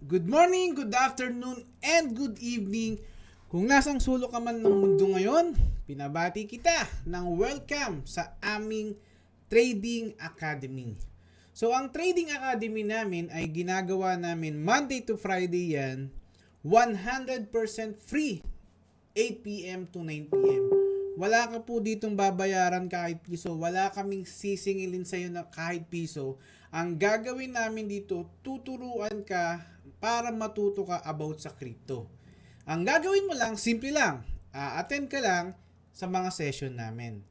Good morning, good afternoon, and good evening. Kung nasang sulok ka man ng mundo ngayon, pinabati kita ng welcome sa aming Trading Academy. So ang Trading Academy namin ay ginagawa namin Monday to Friday yan, 100% free, 8 p.m. to 9 p.m. Wala ka po ditong babayaran kahit piso. Wala kaming sisingilin sa'yo na kahit piso. Ang gagawin namin dito, tuturuan ka para matuto ka about sa crypto. Ang gagawin mo lang, simple lang. Attend ka lang sa mga session namin.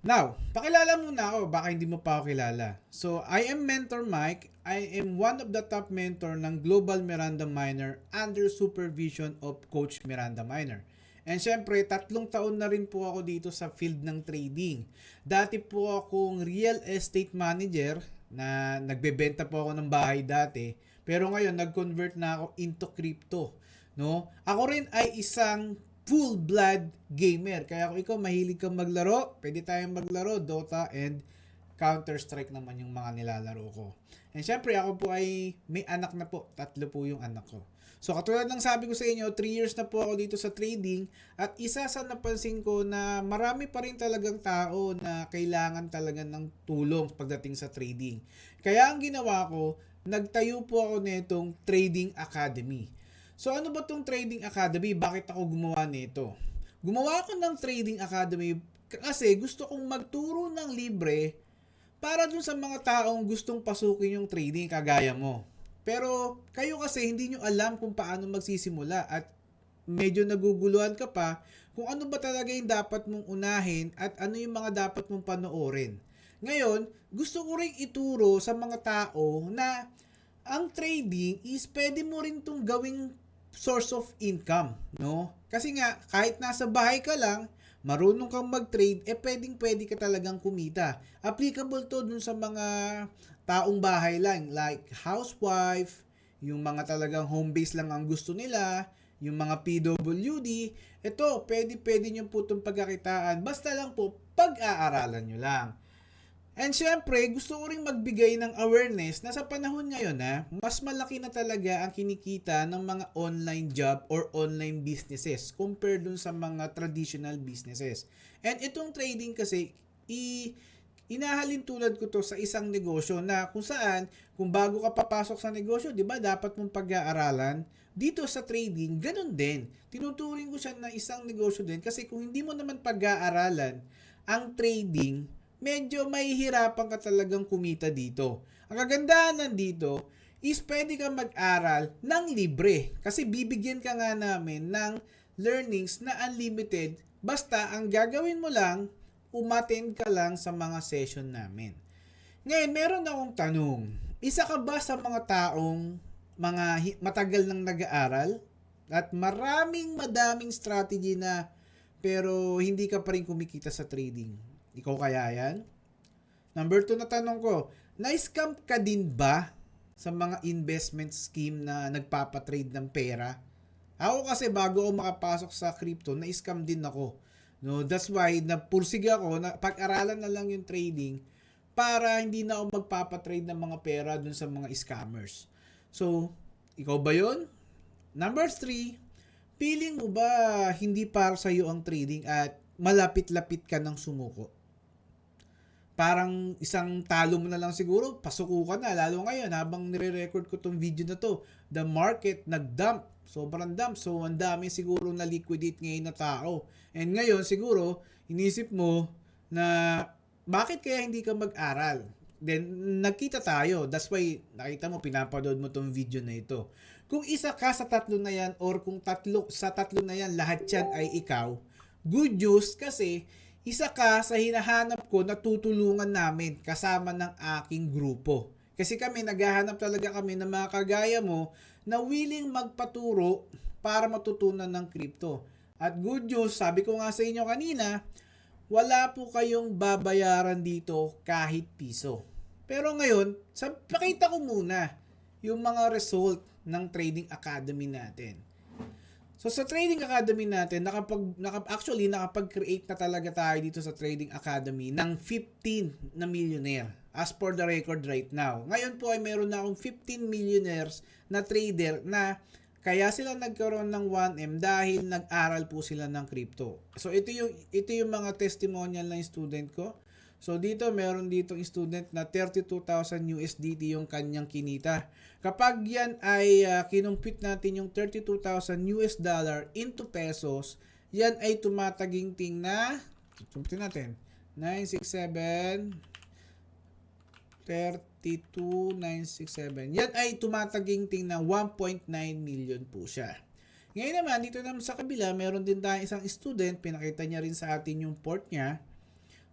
Now, pakilala muna ako, baka hindi mo pa ako kilala. So, I am Mentor Mike. I am one of the top mentor ng Global Miranda Miner under supervision of Coach Miranda Miner. And syempre, 3 taon na rin po ako dito sa field ng trading. Dati po akong real estate manager na nagbebenta po ako ng bahay dati. Pero ngayon, nag-convert na ako into crypto. No? Ako rin ay isang full-blood gamer. Kaya kung ikaw mahilig kang maglaro, pwede tayong maglaro, Dota and Counter-Strike naman yung mga nilalaro ko. And syempre, ako po ay may anak na po. 3 po yung anak ko. So katulad ng sabi ko sa inyo, 3 years na po ako dito sa trading at isa sa napansin ko na marami pa rin talagang tao na kailangan talaga ng tulong pagdating sa trading. Kaya ang ginawa ko, nagtayo po ako nitong Trading Academy. So ano ba tong Trading Academy? Bakit ako gumawa nito? Gumawa ako ng Trading Academy kasi gusto kong magturo ng libre para dun sa mga taong gustong pasukin yung trading kagaya mo. Pero kayo kasi hindi nyo alam kung paano magsisimula at medyo naguguluhan ka pa kung ano ba talaga yung dapat mong unahin at ano yung mga dapat mong panoorin. Ngayon, gusto ko ring ituro sa mga tao na ang trading is pwede mo rin itong gawing source of income, no? Kasi nga, kahit nasa bahay ka lang, marunong kang mag-trade, pwedeng-pwede ka talagang kumita. Applicable to dun sa mga taong bahay lang, like housewife, yung mga talagang home base lang ang gusto nila, yung mga PWD, ito, pwede nyo po itong pagkakitaan, basta lang po, pag-aaralan nyo lang. And syempre, gusto ko rin magbigay ng awareness na sa panahon ngayon mas malaki na talaga ang kinikita ng mga online job or online businesses compared dun sa mga traditional businesses. And itong trading kasi, inahalin tulad ko to sa isang negosyo na kung saan, kung bago ka papasok sa negosyo, di ba, dapat mong pag-aaralan. Dito sa trading, ganun din. Tinuturing ko siya na isang negosyo din kasi kung hindi mo naman pag-aaralan ang trading, medyo mahihirapan ka talagang kumita dito. Ang kagandahan nandito is pwede kang mag-aral ng libre kasi bibigyan ka nga namin ng learnings na unlimited basta ang gagawin mo lang, umattend ka lang sa mga session namin. Ngayon, meron akong tanong. Isa ka ba sa mga taong matagal nang nag-aaral at madaming strategy na pero hindi ka pa rin kumikita sa trading? Ikaw kaya yan? Number 2 na tanong ko, na-scam ka din ba sa mga investment scheme na nagpapatrade ng pera? Ako kasi bago ako makapasok sa crypto, na-scam din ako. No, that's why napursige ako na pag-aralan na lang yung trading para hindi na ako magpapatrade ng mga pera dun sa mga scammers. So, ikaw ba yun? Number 3, feeling mo ba hindi para sa iyo ang trading at malapit-lapit ka ng sumuko? Parang isang talo mo na lang siguro, pasuko ka na. Lalo ngayon, habang nire-record ko tong video na to, the market nag-dump. Sobrang dump. So, ang dami siguro na liquidate ngayon na tao. And ngayon, siguro, inisip mo na bakit kaya hindi ka mag-aral? Then, nagkita tayo. That's why, nakita mo, pinapanood mo tong video na ito. Kung isa ka sa 3 na yan, or kung sa 3 na yan, lahat yan ay ikaw, good news kasi isa ka sa hinahanap ko na tutulungan namin kasama ng aking grupo. Kasi kami, naghahanap talaga kami ng mga kagaya mo na willing magpaturo para matutunan ng crypto. At good news, sabi ko nga sa inyo kanina, wala po kayong babayaran dito kahit piso. Pero ngayon, pakita ko muna yung mga result ng Trading Academy natin. So sa Trading Academy natin, nakapag-create na talaga tayo dito sa Trading Academy ng 15 na millionaire. as for the record right now. Ngayon po ay meron na akong 15 millionaires na trader na kaya sila nagkaroon ng 1M dahil nag-aral po sila ng crypto. So ito yung mga testimonial ng student ko. So dito meron dito student na 32,000 USDT yung kanyang kinita. Kapag yan ay kinumpute natin yung 32,000 US dollar into pesos, yan ay tumataginting na, compute natin, 967 32,967. Yan ay tumataginting na 1.9 million po siya. Ngayon naman, dito naman sa kabila, meron din tayong isang student, pinakita niya rin sa atin yung port niya.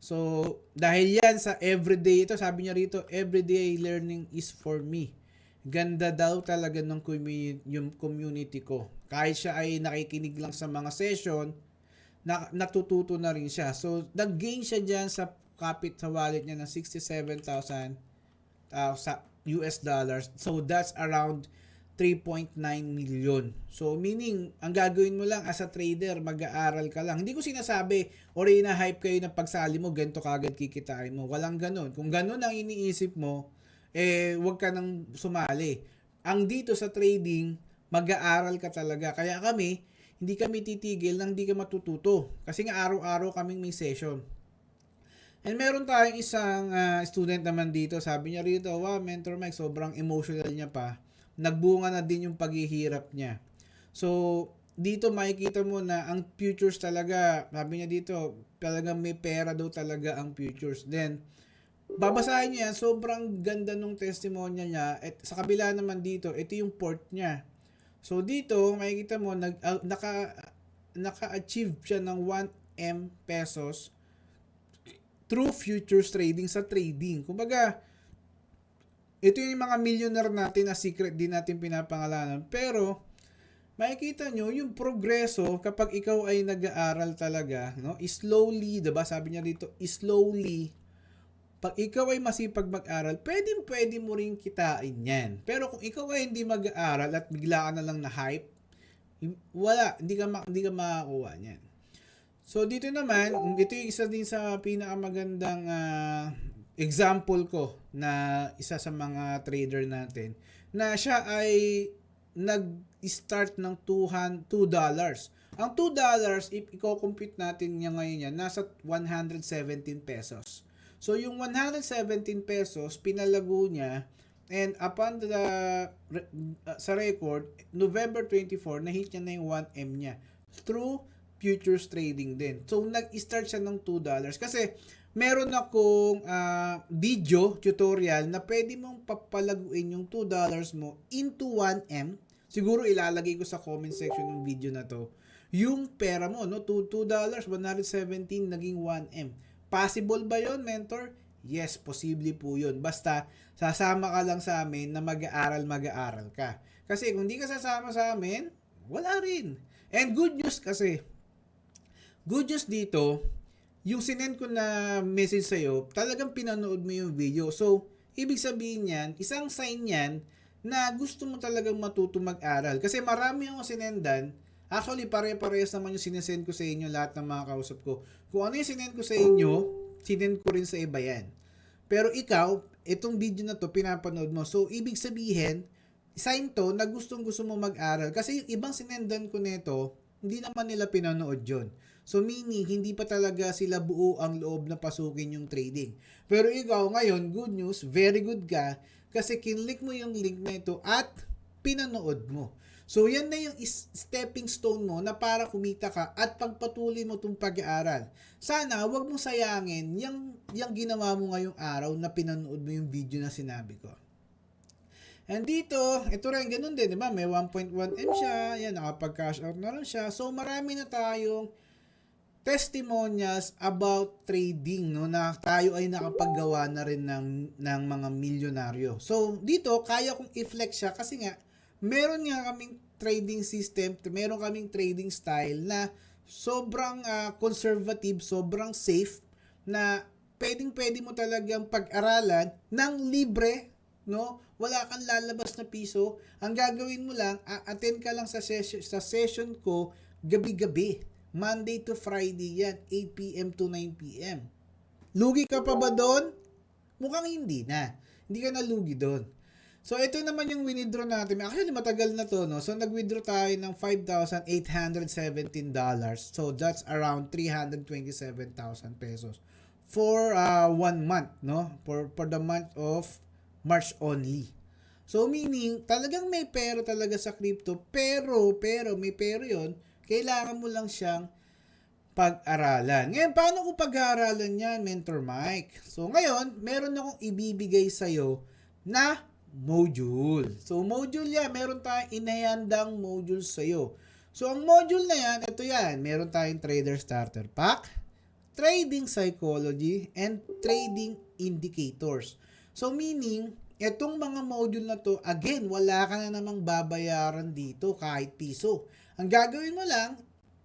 So, dahil yan sa everyday, ito sabi niya rito, everyday learning is for me. Ganda daw talaga ng yung community ko. Kahit siya ay nakikinig lang sa mga session, natututo na rin siya. So, nag-gain siya dyan sa kapit sa wallet niya ng 67,000 sa US dollars. So, that's around 3.9 million. So, meaning, ang gagawin mo lang as a trader, mag-aaral ka lang. Hindi ko sinasabi, or ina-hype kayo na pagsali mo, ganito kagad kikitain mo. Walang ganun. Kung ganun ang iniisip mo, wag ka nang sumali. Ang dito sa trading, mag-aaral ka talaga. Kaya kami, hindi kami titigil nang hindi ka matututo. Kasi nga araw-araw kaming may session. And meron tayong isang student naman dito, sabi niya rito, wow, Mentor Mike, sobrang emotional niya pa. Nagbunga na din yung paghihirap niya. So, dito makikita mo na ang futures talaga, sabi niya dito, talagang may pera daw talaga ang futures. Then, babasahin niya, sobrang ganda nung testimonial niya. At sa kabila naman dito, ito yung port niya. So, dito, makikita mo, naka-achieve siya ng 1M pesos through futures trading sa trading. Kumbaga, ito yung mga millionaire natin na secret din natin pinapangalanan. Pero, makikita nyo yung progreso kapag ikaw ay nag-aaral talaga, no? Slowly, diba? Sabi niya dito, slowly. Pag ikaw ay masipag mag-aral, pwede mo rin kitain yan. Pero kung ikaw ay hindi mag-aaral at bigla ka na lang na hype, wala, hindi ka makakuha niyan. So, dito naman, ito yung isa din sa pinakamagandang example ko na isa sa mga trader natin na siya ay nag-start ng $2. Ang $2, if i-compute natin niya ngayon yan, nasa 117 pesos. So, yung 117 pesos, pinalago niya, and upon sa record, November 24, na-hit niya na yung 1M niya through futures trading din. So, nag-start siya ng $2. Kasi, meron akong video tutorial na pwede mong papalaguin yung $2 mo into 1M. Siguro ilalagay ko sa comment section ng video na to. Yung pera mo, no? $2, 117, naging 1M. Possible ba yon, mentor? Yes, posible po yun. Basta, sasama ka lang sa amin na mag-aaral ka. Kasi kung di ka sasama sa amin, wala rin. And good news kasi, good news dito, yung sinend ko na message sa'yo, talagang pinanood mo yung video. So, ibig sabihin yan, isang sign yan na gusto mo talagang matuto mag-aral. Kasi marami yung sinendan. Actually, pare-parehas naman yung sinesend ko sa inyo, lahat ng mga kausap ko. Kung ano yung sinend ko sa inyo, sinend ko rin sa iba yan. Pero ikaw, itong video na to, pinapanood mo. So, ibig sabihin, sign to na gustong-gusto mo mag-aral. Kasi yung ibang sinendan ko nito, hindi naman nila pinanood yun. So, meaning, hindi pa talaga sila buo ang loob na pasukin yung trading. Pero ikaw, ngayon, good news, very good ka, kasi kinlik mo yung link na ito at pinanood mo. So, yan na yung stepping stone mo na para kumita ka at pagpatuloy mo itong pag-aaral. Sana, wag mong sayangin yung ginawa mo ngayong araw na pinanood mo yung video na sinabi ko. And dito, ito rin, ganun din, di ba? May 1.1M siya, yan, nakapag-cash out na rin siya. So, marami na tayong testimonials about trading, no, na tayo ay nakapaggawa na rin ng mga milyonaryo. So, dito, kaya kong i-flex siya kasi nga, meron nga kaming trading system, meron kaming trading style na sobrang conservative, sobrang safe, na pwedeng-pwede mo talagang pag-aralan ng libre, no? Wala kang lalabas na piso. Ang gagawin mo lang, attend ka lang sa session ko gabi-gabi. Monday to Friday yan, 8 p.m. to 9 p.m. Lugi ka pa ba doon? Mukhang hindi na. Hindi ka nalugi doon. So, ito naman yung winidraw natin. Actually, matagal na to, no? So, nag-withdraw tayo ng $5,817. So, that's around 327,000 pesos for 1 month, no? For the month of March only. So, meaning, talagang may pera talaga sa crypto, pero, may pero yun, kailangan mo lang siyang pag-aralan. Ngayon, paano ko pag-aaralan yan, Mentor Mike? So, ngayon, meron akong ibibigay sa'yo na module. So, module yan. Meron tayong inahandang module sa'yo. So, ang module na yan, ito yan. Meron tayong Trader Starter Pack, Trading Psychology, and Trading Indicators. So, meaning, etong mga module na to, again, wala ka na namang babayaran dito kahit piso. Ang gagawin mo lang,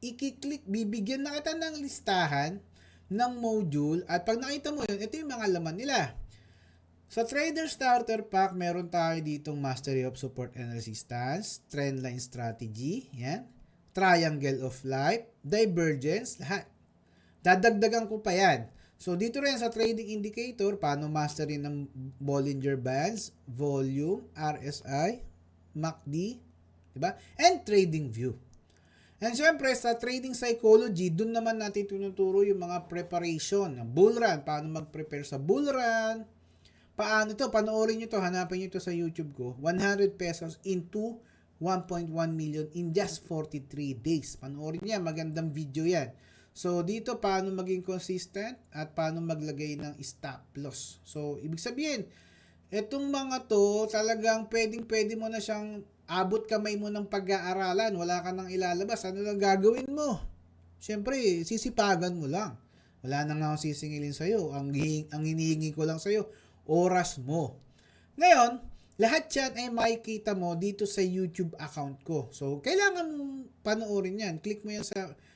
i-click, bibigyan na kita ng listahan ng module at pag nakita mo yun, ito yung mga laman nila. Sa Trader Starter Pack, meron tayo ditong Mastery of Support and Resistance, Trendline Strategy, yan, Triangle of Life, Divergence, lahat. Dadagdagan ko pa yan. So, dito rin sa Trading Indicator, paano mastery ng Bollinger Bands, Volume, RSI, MACD, diba? And Trading View. And syempre, sa Trading Psychology, dun naman natin tinuturo yung mga preparation, ng bull run, paano mag-prepare sa bull run, paano to, panoorin nyo to, hanapin nyo to sa YouTube ko, 100 pesos into 1.1 million in just 43 days. Panoorin niya, magandang video yan. So, dito, paano maging consistent at paano maglagay ng stop loss. So, ibig sabihin, etong mga to, talagang pwede mo na siyang abot kamay mo ng pag-aaralan. Wala ka nang ilalabas. Ano lang gagawin mo? Siyempre, sisipagan mo lang. Wala na nga akong sisingilin sa'yo. Ang hinihingi ko lang sa'yo, oras mo. Ngayon, lahat yan ay makikita mo dito sa YouTube account ko. So, kailangan mong panoorin yan. Click mo yan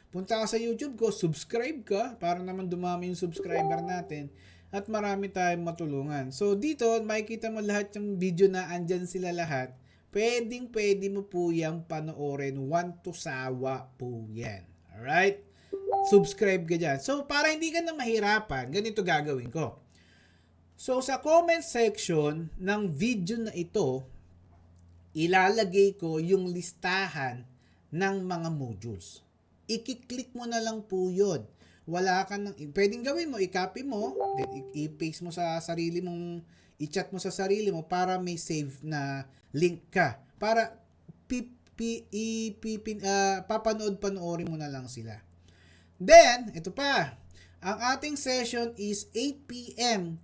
punta ka sa YouTube ko, subscribe ka para naman dumami yung subscriber natin at marami tayong matulungan. So, dito, makikita mo lahat yung video na andyan sila lahat. Pwede mo po yung panoorin. Want to sawa po yan. Alright? Subscribe ka dyan. So, para hindi ka na mahirapan, ganito gagawin ko. So, sa comment section ng video na ito, ilalagay ko yung listahan ng mga modules. I-click mo na lang po yun. Wala ka nang, pwedeng gawin mo, i-copy mo, i-paste mo sa sarili mong, i-chat mo sa sarili mo para may save na link ka. Para papanood-panoorin mo na lang sila. Then, ito pa, ang ating session is 8 p.m.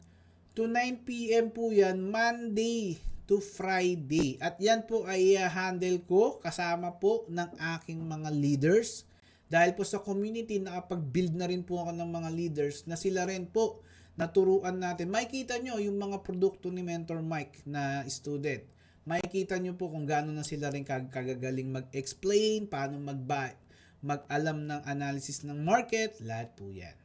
to 9 p.m. po yan, Monday to Friday. At yan po ay handle ko kasama po ng aking mga leaders. Dahil po sa community, nakapag-build na rin po ako ng mga leaders na sila rin po naturuan natin. Makikita nyo yung mga produkto ni Mentor Mike na student. Makikita nyo po kung gaano na sila rin kagagaling mag-explain, paano mag-alam ng analysis ng market, lahat po yan.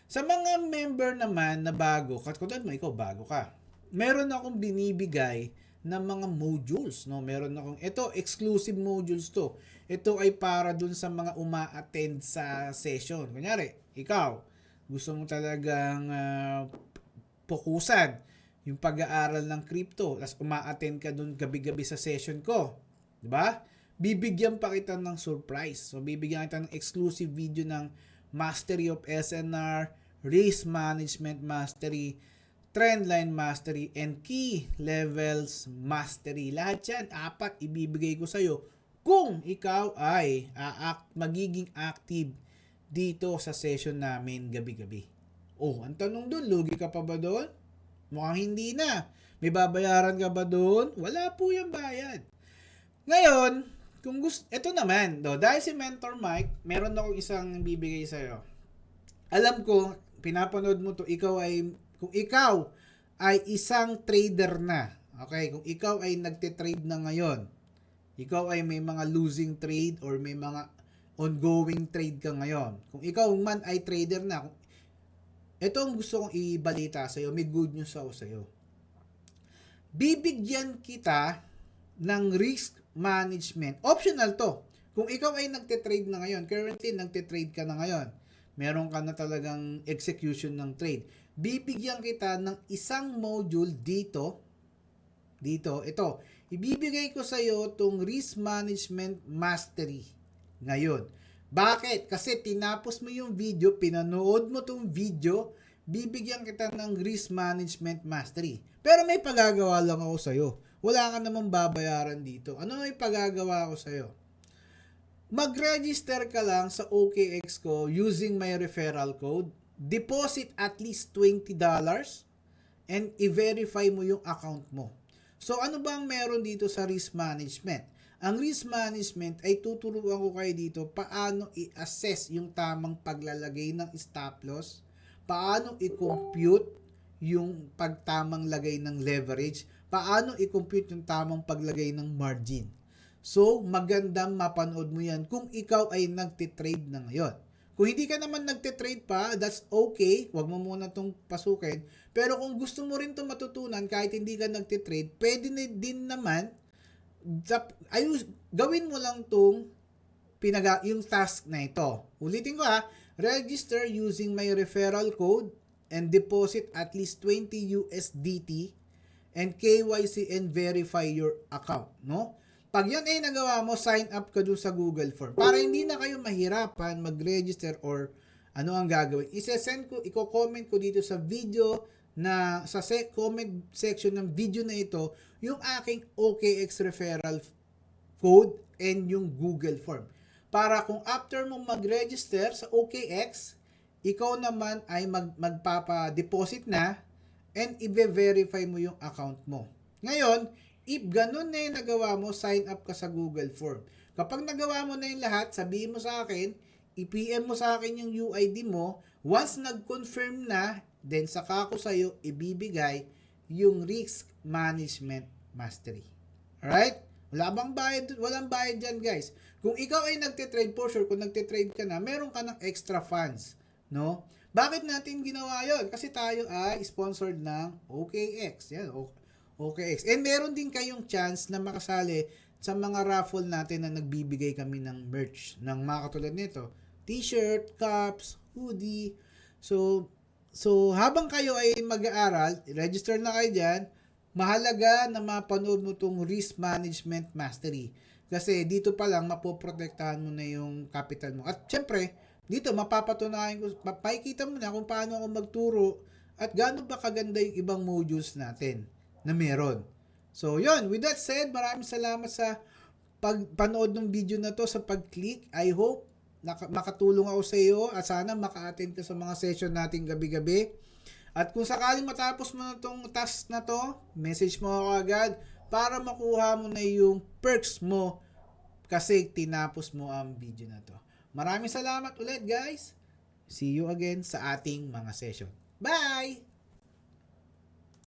Sa mga member naman na bago, katulad mo, ikaw bago ka, meron akong binibigay ng mga modules, no? Meron akong, ito, exclusive modules to. Ito ay para dun sa mga uma-attend sa session. Kunyari, ikaw, gusto mo talagang fokusan yung pag-aaral ng crypto, tapos uma-attend ka dun gabi-gabi sa session ko. Diba? Bibigyan pa kita ng surprise. So, bibigyan kita ng exclusive video ng Mastery of SNR, Risk Management Mastery, Trendline Mastery, and Key Levels Mastery. Lahat yan, 4 ibibigay ko sa'yo kung ikaw ay magiging active dito sa session namin gabi-gabi. Oh, ang tanong dun, lugi ka pa ba doon? Mukhang hindi na. May babayaran ka ba doon? Wala po yung bayad. Ngayon, kung gusto, ito naman, dahil si Mentor Mike, meron akong isang bibigay sa'yo. Alam ko, pinapanood mo to, kung ikaw ay isang trader na, okay, kung ikaw ay nagtitrade na ngayon, ikaw ay may mga losing trade or may mga ongoing trade ka ngayon, kung ikaw man ay trader na, ito ang gusto kong ibalita sa'yo, may good news ako sa'yo. Bibigyan kita ng risk management. Optional to. Kung ikaw ay nagtitrade na ngayon, currently nagtitrade ka na ngayon, meron ka na talagang execution ng trade. bibigyan kita ng isang module dito. Ito. Ibibigay ko sa iyo itong Risk Management Mastery ngayon. Bakit? Kasi tinapos mo yung video, pinanood mo itong video, bibigyan kita ng Risk Management Mastery. Pero may pagagawa lang ako sa iyo. Wala ka namang babayaran dito. Ano may pagagawa ko sa iyo? Mag-register ka lang sa OKX ko using my referral code. Deposit at least $20 and i-verify mo yung account mo. So, ano bang meron dito sa risk management? Ang risk management ay tuturuan ko kayo dito paano i-assess yung tamang paglalagay ng stop loss, paano i-compute yung pagtamang lagay ng leverage, paano i-compute yung tamang paglagay ng margin. So, magandang mapanood mo yan kung ikaw ay nagtitrade na ngayon. Kung hindi ka naman nagtitrade pa, that's okay. Huwag mo muna itong pasukin. Pero kung gusto mo rin itong matutunan kahit hindi ka nagtitrade, pwede na din naman, gawin mo lang itong yung task na ito. Ulitin ko register using my referral code and deposit at least 20 USDT and KYC and verify your account. No? Pag yan ay nagawa mo, sign up ka dun sa Google Form. Para hindi na kayo mahirapan mag-register or ano ang gagawin. Iko-comment ko dito sa video na sa comment section ng video na ito yung aking OKX referral code and yung Google Form. Para kung after mong mag-register sa OKX, ikaw naman ay magpapa-deposit na and i-verify mo yung account mo. Ngayon, if ganun na yung nagawa mo, sign up ka sa Google Form. Kapag nagawa mo na yung lahat, sabihin mo sa akin, i-PM mo sa akin yung UID mo. Once nag-confirm na, then saka ko sa'yo ibibigay yung Risk Management Mastery. Alright? Walang bayad dyan, guys. Kung ikaw ay nagtitrade, for sure, kung nagtitrade ka na, meron ka ng extra funds. No? Bakit natin ginawa yon? Kasi tayo ay sponsored ng OKX. Yan, OKX. And meron din kayong chance na makasali sa mga raffle natin na nagbibigay kami ng merch ng mga katulad nito. T-shirt, cups, hoodie. So habang kayo ay mag-aaral, register na kayo dyan, mahalaga na mapanood mo itong Risk Management Mastery. Kasi dito pa lang, mapoprotektahan mo na yung capital mo. At syempre, dito mapapatunayan ko, makikita mo na kung paano ako magturo at gaano ba kaganda yung ibang modules natin na meron. So, yun. With that said, maraming salamat sa pagpanood ng video na to, sa pag-click. I hope makatulong ako sa iyo at sana maka-attend ka sa mga session natin gabi-gabi. At kung sakaling matapos mo na itong task na to, message mo ako agad para makuha mo na yung perks mo kasi tinapos mo ang video na to. Maraming salamat ulit, guys. See you again sa ating mga session. Bye!